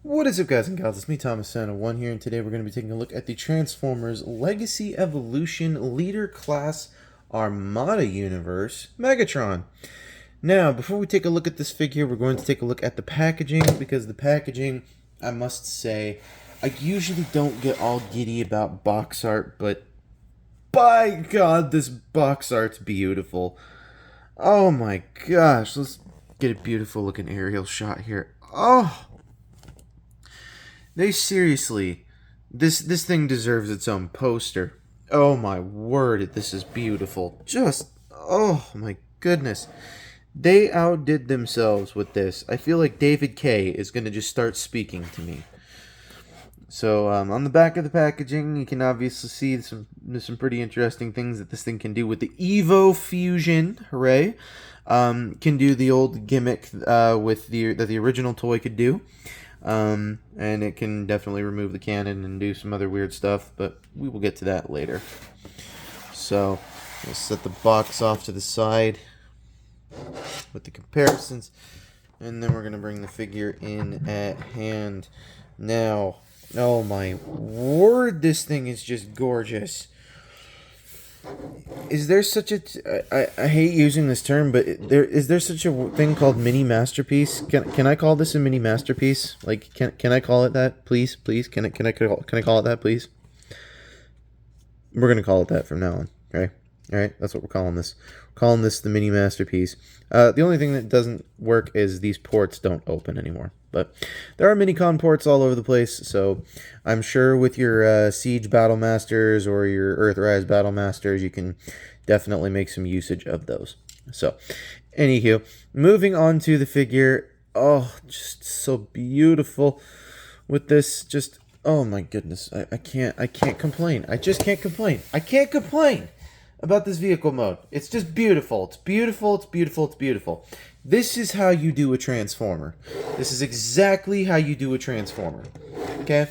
What is up, guys and gals? It's me, Thomas Santa One here, and today we're going to be taking a look at the Transformers Legacy Evolution Leader Class Armada Universe Megatron. Now, before we take a look at this figure, we're going to take a look at the packaging, because the packaging, I must say, I usually don't get all giddy about box art, but by God, this box art's beautiful. Oh my gosh, let's get a beautiful looking aerial shot here. Oh! They seriously, this thing deserves its own poster. Oh my word, this is beautiful. Just, oh my goodness. They outdid themselves with this. I feel like David K is going to just start speaking to me. So on the back of the packaging, you can obviously see some pretty interesting things that this thing can do with the Evofusion. Hooray! Can do the old gimmick with that the original toy could do. And it can definitely remove the cannon and do some other weird stuff, but we will get to that later. So, we'll set the box off to the side with the comparisons, and then we're going to bring the figure in at hand. Now, oh my word, this thing is just gorgeous. Is there such a I hate using this term, but is there such a thing called mini masterpiece? Can I call this a mini masterpiece? Like, can I call it that, please? Can I call it that, please? We're gonna call it that from now on. All right, that's what we're calling this. We're calling this the mini masterpiece. The only thing that doesn't work is these ports don't open anymore. But there are Minicon ports all over the place, so I'm sure with your Siege Battle Masters or your Earthrise Battle Masters, you can definitely make some usage of those. So, anywho, moving on to the figure. Oh, just so beautiful with this. Just, oh my goodness, I can't complain. I just can't complain. I can't complain about this vehicle mode. It's just beautiful. It's beautiful. It's beautiful. It's beautiful. This is how you do a Transformer. This is exactly how you do a Transformer. Okay?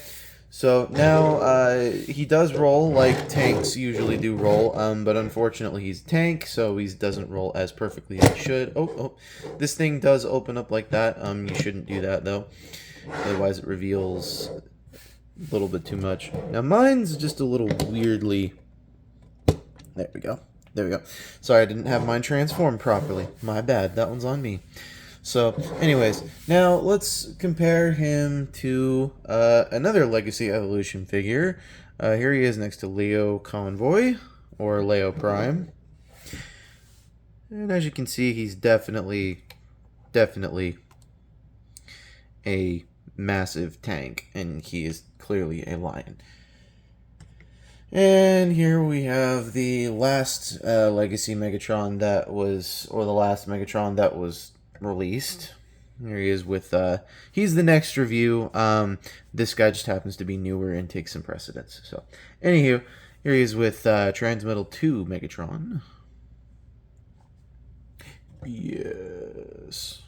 So now he does roll like tanks usually do roll, but unfortunately he's a tank, so he doesn't roll as perfectly as he should. Oh, this thing does open up like that. You shouldn't do that though. Otherwise it reveals a little bit too much. Now mine's just a little weirdly... There we go. There we go. Sorry, I didn't have mine transformed properly. My bad. That one's on me. So, anyways, now let's compare him to another Legacy Evolution figure. Here he is next to Leo Convoy, or Leo Prime. And as you can see, he's definitely a massive tank, and he is clearly a lion. And here we have the last Legacy Megatron that was, or the last Megatron that was released. Here he is with, he's the next review. This guy just happens to be newer and takes some precedence. So, anywho, here he is with Transmetal 2 Megatron. Yes.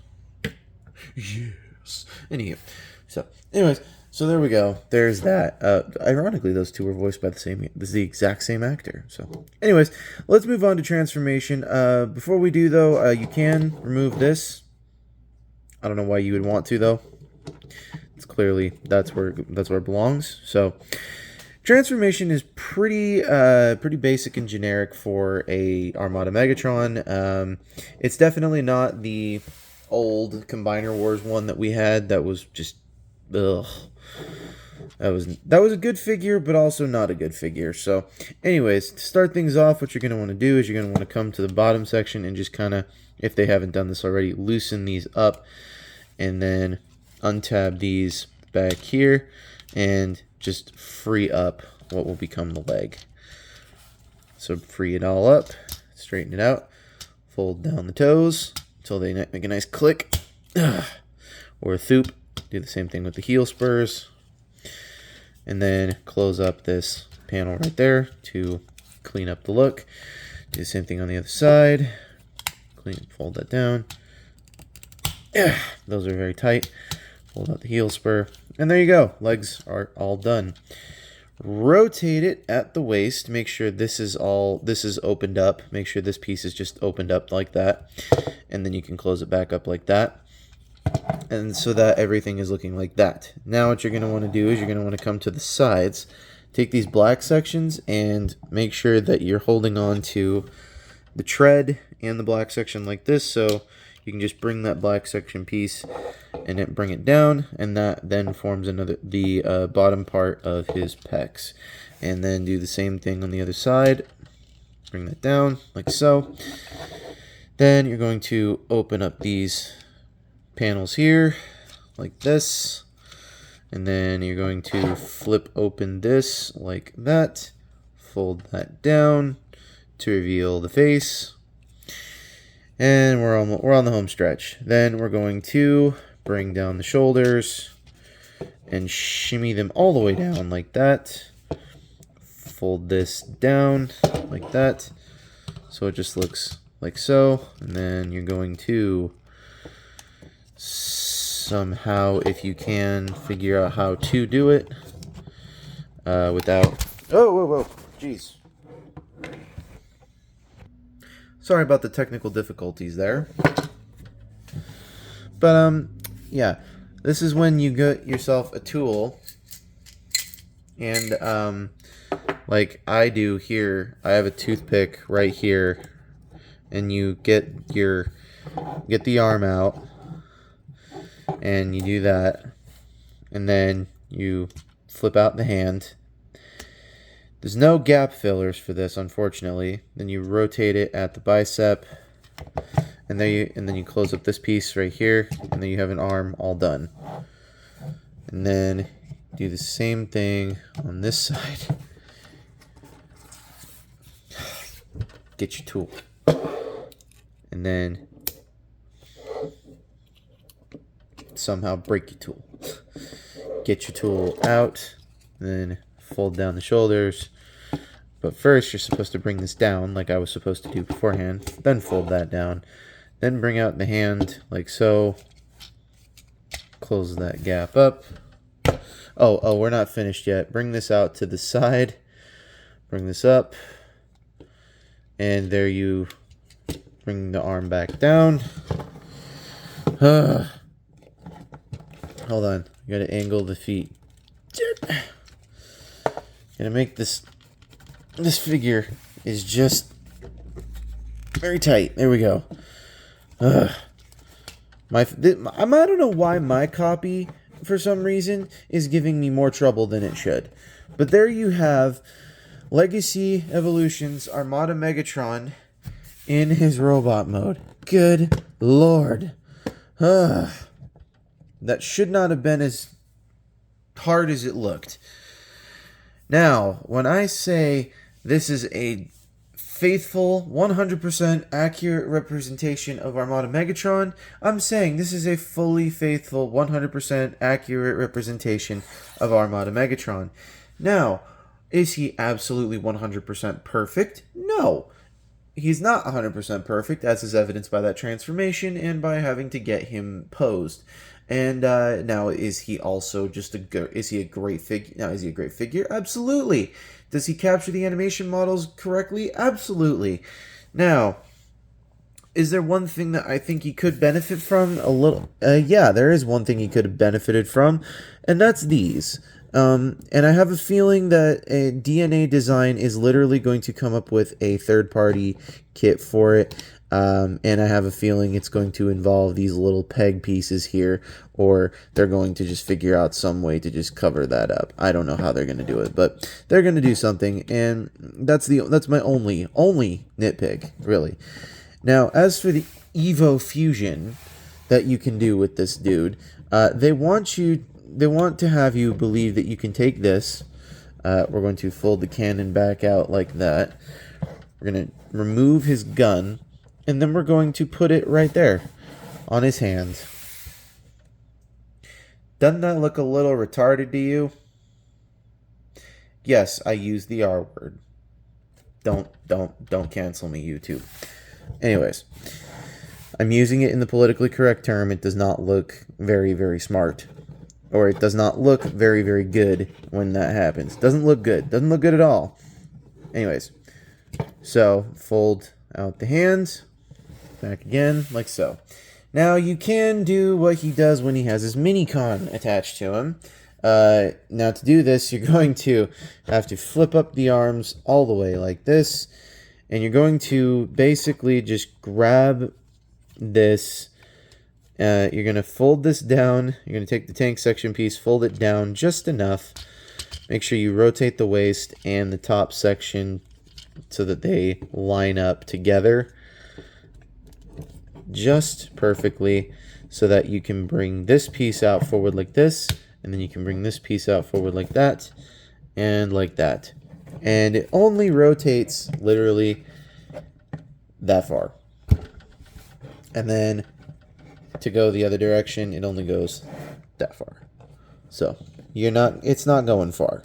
Anywho, so, anyways. So there we go. There's that. Ironically, those two were voiced by the exact same actor. So, anyways, let's move on to transformation. Before we do, though, you can remove this. I don't know why you would want to, though. It's clearly that's where it belongs. So, transformation is pretty basic and generic for a Armada Megatron. It's definitely not the old Combiner Wars one that we had. That was just ugh. That was a good figure, but also not a good figure. So, anyways, to start things off, what you're going to want to do is you're going to want to come to the bottom section and just kind of, if they haven't done this already, loosen these up, and then untab these back here, and just free up what will become the leg. So, free it all up, straighten it out, fold down the toes until they make a nice click, or a thoop. Do the same thing with the heel spurs. And then close up this panel right there to clean up the look. Do the same thing on the other side. Fold that down. Yeah, those are very tight. Fold out the heel spur. And there you go. Legs are all done. Rotate it at the waist. Make sure this is opened up. Make sure this piece is just opened up like that. And then you can close it back up like that. And so that everything is looking like that. Now what you're going to want to do is you're going to want to come to the sides, take these black sections, and make sure that you're holding on to the tread and the black section like this, so you can just bring that black section piece and then bring it down, and that then forms the bottom part of his pecs. And then do the same thing on the other side. Bring that down like so. Then you're going to open up these panels here like this, and then you're going to flip open this like that, fold that down to reveal the face, and we're on the home stretch. Then we're going to bring down the shoulders and shimmy them all the way down like that. Fold this down like that, so it just looks like so. And then you're going to somehow, if you can, figure out how to do it without... whoa, jeez. Sorry about the technical difficulties there. But, yeah. This is when you get yourself a tool. And, like I do here, I have a toothpick right here. And you get the arm out. And you do that. And then you flip out the hand. There's no gap fillers for this, unfortunately. Then you rotate it at the bicep, and then you close up this piece right here, and then you have an arm all done. And then do the same thing on this side. Get your tool, and then somehow break your tool. Get your tool out, then fold down the shoulders. But first, you're supposed to bring this down like I was supposed to do beforehand. Then fold that down. Then bring out the hand like so. Close that gap up. Oh, we're not finished yet. Bring this out to the side. Bring this up. And there you bring the arm back down. Hold on. You gotta angle the feet. Gonna make this figure is just very tight. There we go. I don't know why my copy, for some reason, is giving me more trouble than it should. But there you have Legacy Evolutions Armada Megatron in his robot mode. Good Lord. That should not have been as hard as it looked. Now, when I say this is a faithful, 100% accurate representation of Armada Megatron, I'm saying this is a fully faithful, 100% accurate representation of Armada Megatron. Now, is he absolutely 100% perfect? No. He's not 100% perfect, as is evidenced by that transformation and by having to get him posed. And now, is he also just is he a great figure? Now, is he a great figure? Absolutely. Does he capture the animation models correctly? Absolutely. Now, is there one thing that I think he could benefit from a little? Yeah, there is one thing he could have benefited from, and that's these. And I have a feeling that a DNA Design is literally going to come up with a third-party kit for it. And I have a feeling it's going to involve these little peg pieces here, or they're going to just figure out some way to just cover that up. I don't know how they're going to do it, but they're going to do something, and that's my only nitpick, really. Now, as for the Evo Fusion that you can do with this dude, they want to have you believe that you can take this. We're going to fold the cannon back out like that. We're going to remove his gun. And then we're going to put it right there on his hand. Doesn't that look a little retarded to you? Yes, I use the R word. Don't cancel me, YouTube. Anyways, I'm using it in the politically correct term. It does not look very, very smart. Or it does not look very, very good when that happens. Doesn't look good. Doesn't look good at all. Anyways, so fold out the hands. Back again, like so. Now, you can do what he does when he has his mini-con attached to him. Now, to do this, you're going to have to flip up the arms all the way like this, and you're going to basically just grab this. You're going to fold this down. You're going to take the tank section piece, fold it down just enough. Make sure you rotate the waist and the top section so that they line up together just perfectly, so that you can bring this piece out forward like this, and then you can bring this piece out forward like that, and like that. And it only rotates literally that far. And then to go the other direction, it only goes that far. So it's not going far.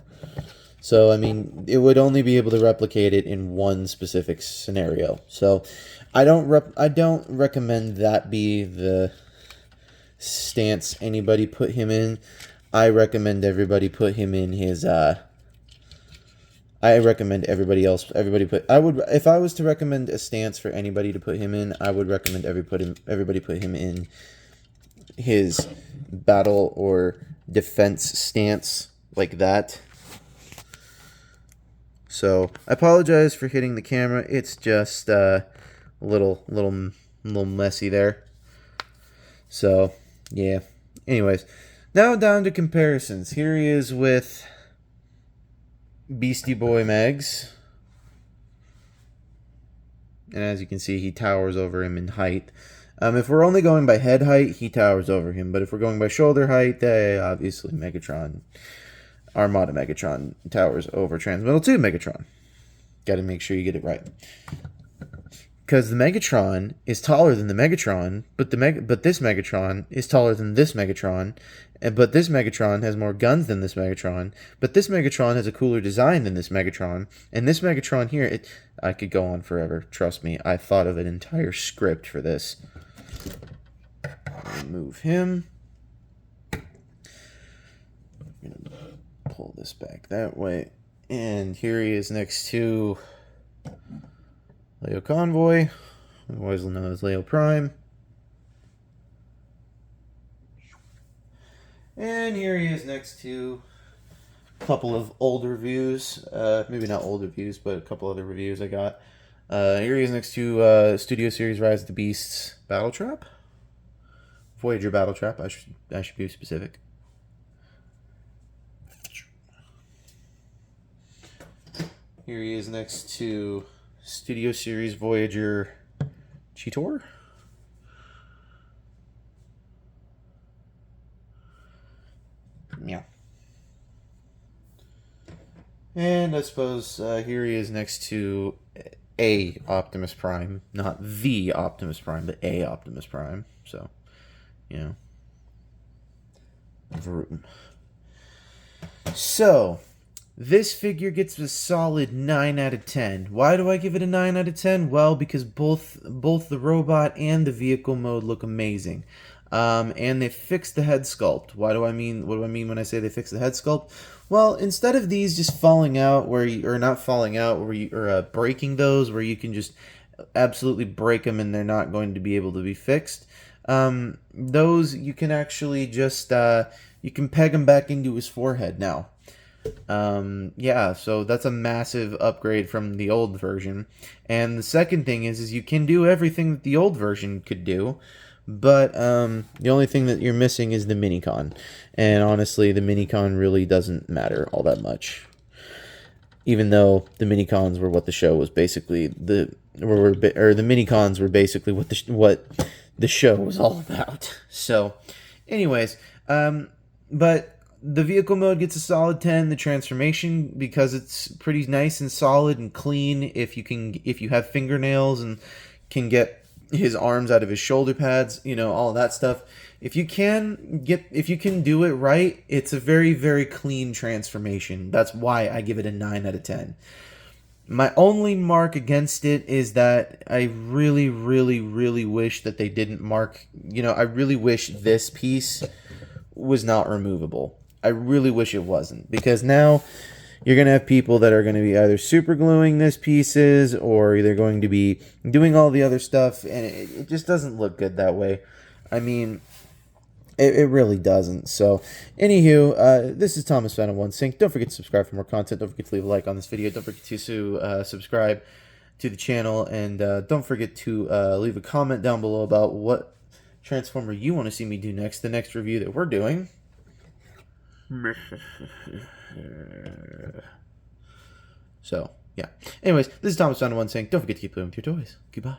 So, I mean, it would only be able to replicate it in one specific scenario. So, I don't recommend that be the stance anybody put him in. I recommend everybody put him in his, I recommend if I was to recommend a stance for anybody to put him in, I would recommend everybody put him in his battle or defense stance like that. So, I apologize for hitting the camera. It's just a little messy there. So, yeah. Anyways, now down to comparisons. Here he is with Beastie Boy Megs. And as you can see, he towers over him in height. If we're only going by head height, he towers over him. But if we're going by shoulder height, obviously Megatron, Armada Megatron towers over Transmetal 2 Megatron. Got to make sure you get it right. Because the Megatron is taller than the Megatron, but this Megatron is taller than this Megatron, but this Megatron has more guns than this Megatron, but this Megatron has a cooler design than this Megatron, and this Megatron here, I could go on forever. Trust me, I thought of an entire script for this. Remove him. I'm gonna pull this back that way, and here he is next to Leo Convoy, otherwise known as Leo Prime. And here he is next to a couple of older reviews. Maybe not older reviews, but a couple other reviews I got. Here he is next to Studio Series Rise of the Beasts Battle Trap. Voyager Battle Trap, I should be specific. Here he is next to Studio Series Voyager Cheetor. Yeah. And I suppose here he is next to a Optimus Prime. Not the Optimus Prime, but a Optimus Prime. So, you know. Vroom. So, this figure gets a solid 9 out of 10. Why do I give it a 9 out of 10? Well, because both the robot and the vehicle mode look amazing. And they fixed the head sculpt. What do I mean when I say they fixed the head sculpt? Well, instead of these just falling out breaking those, where you can just absolutely break them and they're not going to be able to be fixed, those you can actually just you can peg them back into his forehead now. Yeah, so that's a massive upgrade from the old version. And the second thing is you can do everything that the old version could do, but the only thing that you're missing is the Minicon. And honestly, the Minicon really doesn't matter all that much. Even though the Minicons were what the show was basically the Minicons were basically what the show was all about. So, anyways, but the vehicle mode gets a solid 10. The transformation, because it's pretty nice and solid and clean, if you have fingernails and can get his arms out of his shoulder pads, you know, all of that stuff. If you can do it right, it's a very, very clean transformation. That's why I give it a 9 out of 10. My only mark against it is that I really, really, really wish that they didn't mark, I really wish this piece was not removable. I really wish it wasn't, because now you're going to have people that are going to be either super gluing this pieces, or they're going to be doing all the other stuff, and it just doesn't look good that way. I mean, it really doesn't. So, anywho, this is Thomas Fan of One Sync. Don't forget to subscribe for more content. Don't forget to leave a like on this video. Don't forget to subscribe to the channel, and don't forget to leave a comment down below about what Transformer you want to see me do next. The next review that we're doing. So, yeah. Anyways, this is Thomas Fan of One Sync. Don't forget to keep playing with your toys. Goodbye.